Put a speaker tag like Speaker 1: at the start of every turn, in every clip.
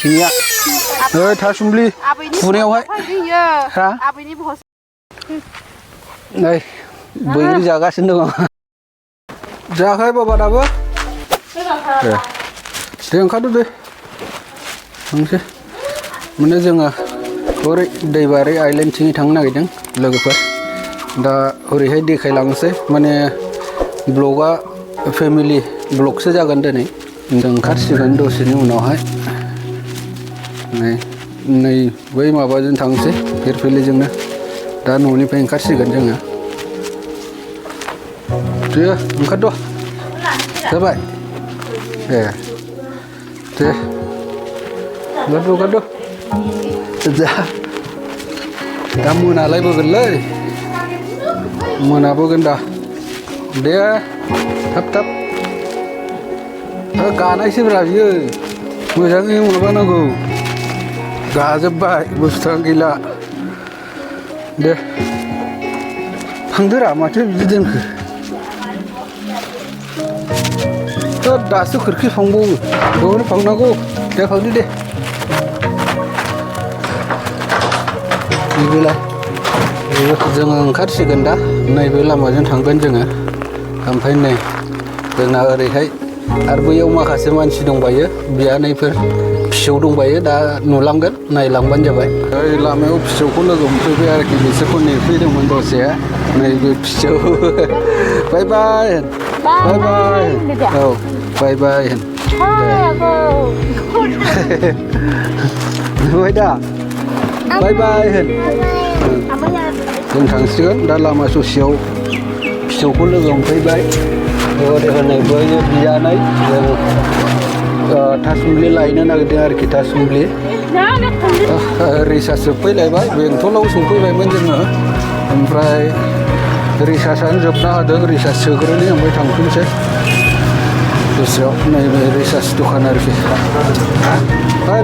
Speaker 1: सिंगिया थासुमलि फुनायावहाय हा नै बैग्रि जागासिनो दङ जायाखै बाबा दाबो दे ओंखारदो दे थांसै माने जोङो ओरै दैबारि आइलेण्डथिं थांनो नागिरदों लोगोफोर दा ओरैहाय देखायलांनोसै माने ब्लगा फेमिलि ब्लगसो जागोन दिनै जों ओंखारसिगोन दसेनि उनावहाय नै बै माबाजों थांसै फिरफिलिजोंनो दा न'निफ्राय ओंखारसिगोन जोङो दे ओंखारद' जाबाय ए दे ओंखारद' दा मोनालायबोगोनलै मोनाबोगोन दा दे थाब गानायसोब्रा बियो मोजाङै माबानांगौ गाजोब्बाय बुस्थुआनो गैला दे थांदोरा माथो बिदि दोनखो दासो खोरखि फांबावो बेवहायनो फांनांगौ दे फांदो दे बिदिब्ला जोङो ओंखारसिगोन दा नैबे लामाजों थांगोन जोङो ओमफ्राय नै जोंना ओरैहाय आरो बैयाव माखासे मानसि दंबायो बियानैफोर फिसौ दंबायो दा नुलांगोन नायलांबानो जाबाय ओइ लामायाव फिसौखौ लोगो मोनफैबाय आरोखि बिसोरखौ नेफैदोंमोन दसे नैबे फिसौ बाय बाय बाय बाय औ बाय बाय नुबाय दा बाय बाय होन जों थांसिगोन दा लामा ससेयाव फिसौखौ लोगो मोनफैबाय ओरै हनै बैयो बियानै जों थासुमलि लायनो नागिरदों आरोखि थासुमलि रिसार्ज जोबफैलायबाय बेंटलाव सफैबायमोन जोङो ओमफ्राय रिसार्जआनो जोबना होदों रिसार्ज सोग्रोनि ओमफ्राय थांफिनसै दसेयाव नैबे रिसार्ज दखान आरोखि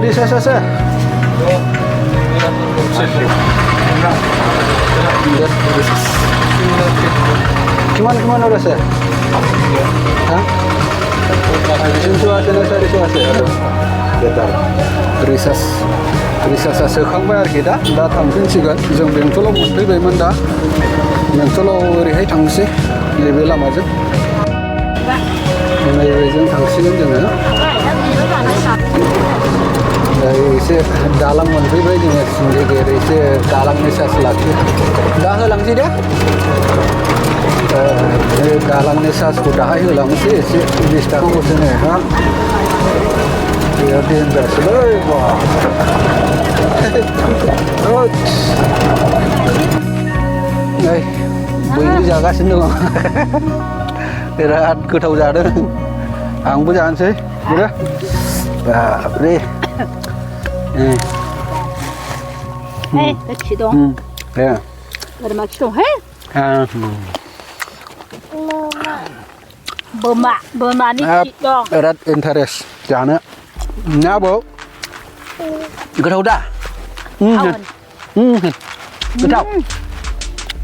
Speaker 1: रिसार्ज আছে কিমান আছে হ্যাঁ 300 আছে না 400 আছে रिसार्जआ सोखांबाय आरोखि दा थांफिनसिगोन जों बेंटलाव मोनफैबायमोन दा बेंटलाव ओरैहाय थांसै नैबे लामाजों नैबेजों थांसिगोन जोङो एसे दालां मोनफैबाय जोङो सिंगिगेर एसे दालांनि चार्ज लाखियो दा होलांसै दे दालांनि चार्जखौ दाहाय होलांसै एसे 20 थाखाल'सो नै हा बेयाव देनजारसोलै बा नै बैग्रि जागासिनो दङ बिराद गोथाव जादों आंबो जानोसै दे बापरे
Speaker 2: Hei, det er kidong.
Speaker 1: Ja.
Speaker 2: Er det meg kidong, hei? Boma ni kidong.
Speaker 1: Berat interest जानो ना बो गोथाव दा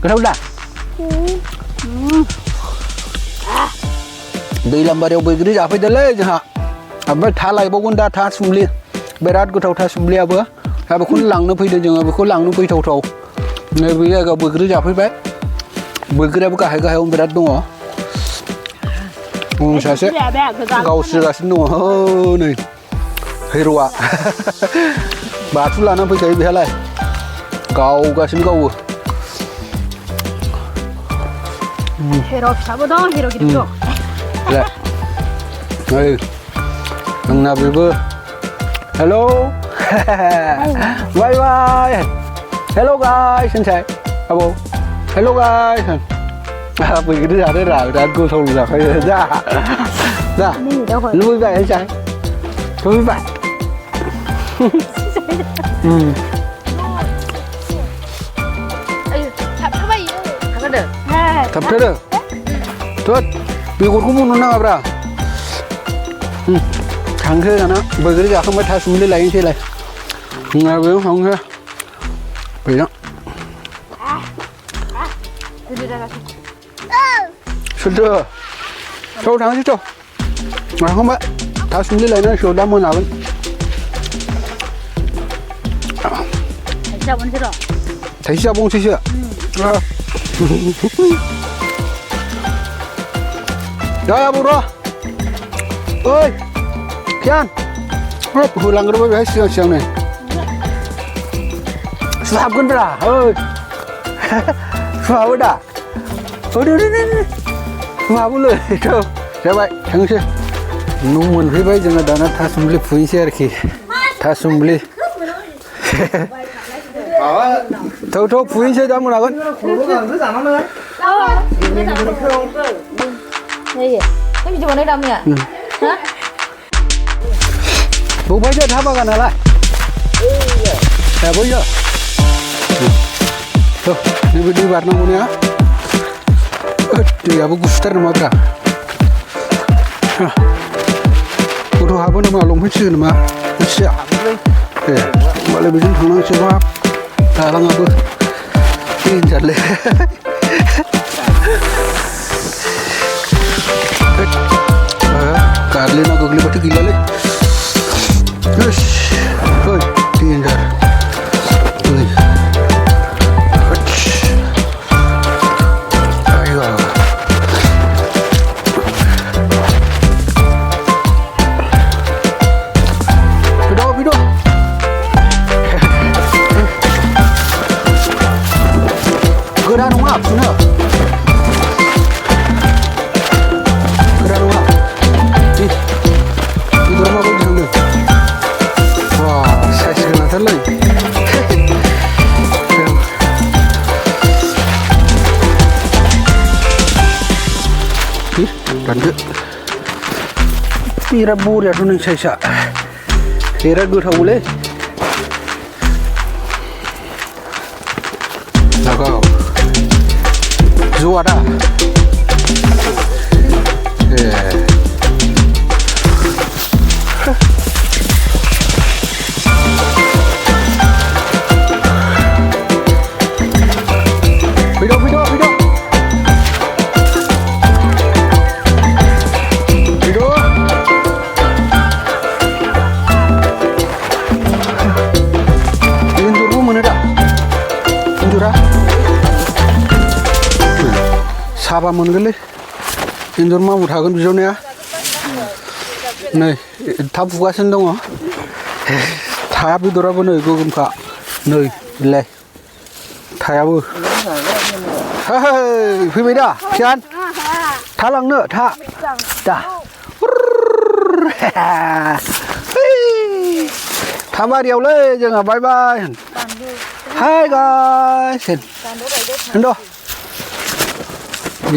Speaker 1: गोथाव दा दैलां बारियाव बैग्रि जाफैदोलै जोंहा ओमफ्राय था लायबावगोन दा थासुमलि बिराद गोथाव थासुमलियाबो दा बेखौनो लांनो फैदों जोङो बेखौ लांनो फैथावथाव नैबे जायगायाव बैग्रि जाफैबाय बैग्रियाबो गाहायावनो बिराद दङ सासे गावस्रिगासिनो दङ नै हिर'आ बाथु लानानै फैखायो बेहालाय गावगासिनो गावो
Speaker 2: Hero फिसाबो दं hero गिदिर दं
Speaker 1: नै आंना बेबो हेल' बाय बाय हेल' गाइस होनसाय आबौ हेल' गाइस होन बैग्रि जादो रा बिराद गोथाव जाखायो जा लुबैबाय होनसाय लुबैबाय थाबथारो थोद बेगरखौ बुंनो नाङाब्रा थांसै दाना बैग्रि जाखांबाय थासुमलि लायनोसैलाय बेयाव थांसै बेजों सोरथो थ' थांसै थ' जाखांबाय थासुमलि लायनांसिगौ दा मोनागोन
Speaker 2: जाबोन सर
Speaker 1: थाइसे जाबावनोसैसो दा आबौ र' ओइ कियान होलांग्रोबाय बेहाय सिगां सिगांनो सुहाबगोनब्रा ओइ सुहाबो दा सुहाबोलै थ' जाबाय थांसै न' मोनफैबाय जोङो दाना थासुमलि फुहैनोसै आरोखि थासुमलि थ' फुहैनोसै दा मोनागोन बबेहायथो था बागानालाय बैयो थ' नैबे दै बारनांगौ ने दैयाबो गुसुथार नङाब्रा गथ' हाबो नामा लंपेन्ट नामा मिथिया ए होमबालाय बेजों थांनांसैबा दालाङाबो देन्जारलै गार्लिना गोग्लैबाथ' गैलालै ओइ देन्जार गोरा नङा फुनो गोरा नङा बेदरा माबायदि थांदों वा साइज गोनांथारलै दानदो बिराद बरियाथ' नों साइजआ बिराद गोथावलै लागाव ज'आ दा ए फैद' एन्जरबो मोनो दा एन्जरा साबा मोनगोनलै एन्जर मामुर थागोन बिजौनिया नै थाब फुगासिनो दङ थाया बेदराबो नै गोगोमखा नै बिलाय थायाबो फैबाय दा कियान था लांनो था दा थाबारियावलै जोंहा बाय बाय हाय गाइस होनद'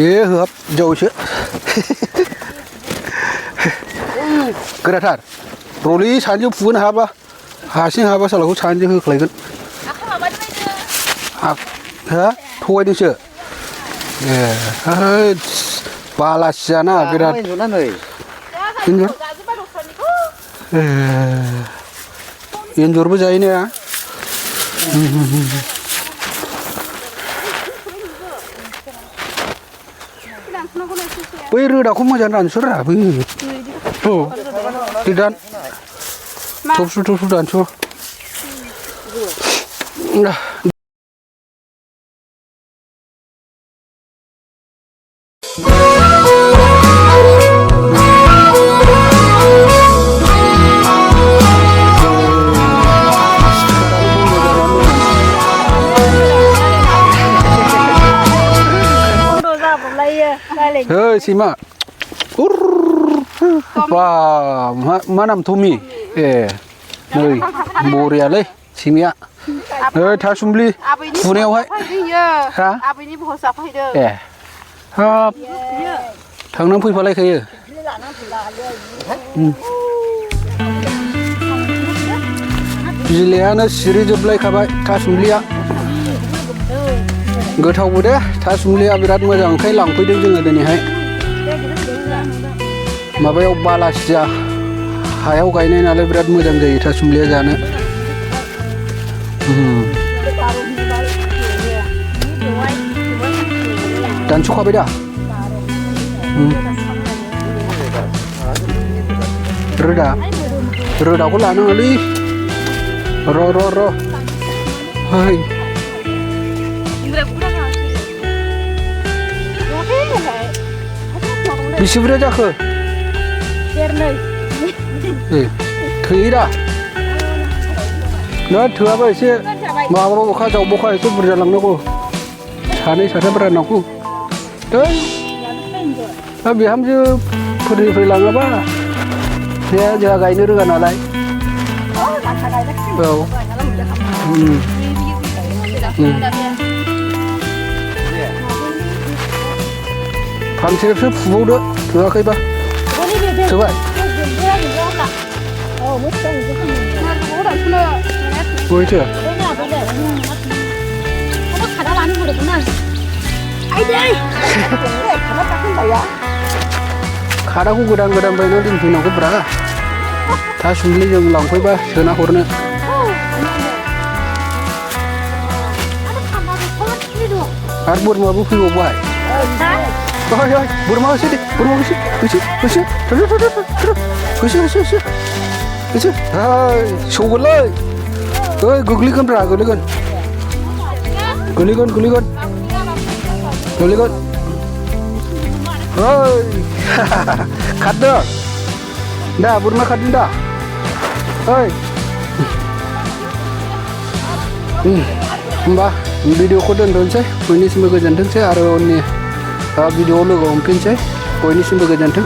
Speaker 1: ये हाब जौसो गोराथार रलि सानजों फुगोन हाबा हारसिं हाबा सालाखौ सानजों होख्लायगोन हा थगायदोंसो ए बालासियाना बिराद एन्जर एन्जरबो जायो ने बै रोदाखौ मोजां दानस'रा बै औ दै दान थबस्र' दानस' Hei Sima, wah, mana Tommy? Nơi Borealeh, Simia. Tasumli, Funeo, ha? Ha? Thằng nó phui vào đây kìa. Jiliana series joblay kabai Tasumlia. गोथावबो दे थासुमलिया बिराद मोजां ओंखाय लांफैदों जोङो दिनैहाय माबायाव बालासिया हायाव गायनाय नालाय बिराद मोजां जायो थासुमलिया जानो दानस'खाबाय दा रोदाखौ लानाङालै र' Hei,
Speaker 2: Indra kurang ngasih. Oke, enggak. Aku mau ngomong
Speaker 1: bisi budak jaga.
Speaker 2: share nih.
Speaker 1: Thủy dah. Nó thừa vậy chứ. Mà bộ khai cháu bộ khai chút berjalan aku. Sana berjalan aku. Đấy. Tapi ham je pergi lang apa? Ya jaga ini dengan alai.
Speaker 2: Oh, tak ada lagi.
Speaker 1: Oh.
Speaker 2: Dalam udah kamu.
Speaker 1: Tham chế phép phụ đó. Thừa cái ba. Thừa vậy. Ngồi chưa? Khá aku gedang-gedang bayi nanti pinang aku berapa? Tak sembeli yang lang kau bah, sana korna. Arbor mau buku buat. Oi, burma sini, kusi. Kusi. Hai, shogun. Oi, guglikan berapa? Guglikan. Oi, kada. Dah, burma kadin dah. Oi. Mbak, video ko dan don saya, ini sebagai jantung saya, ada ini video lo gak mungkin saya, ini sebagai jantung.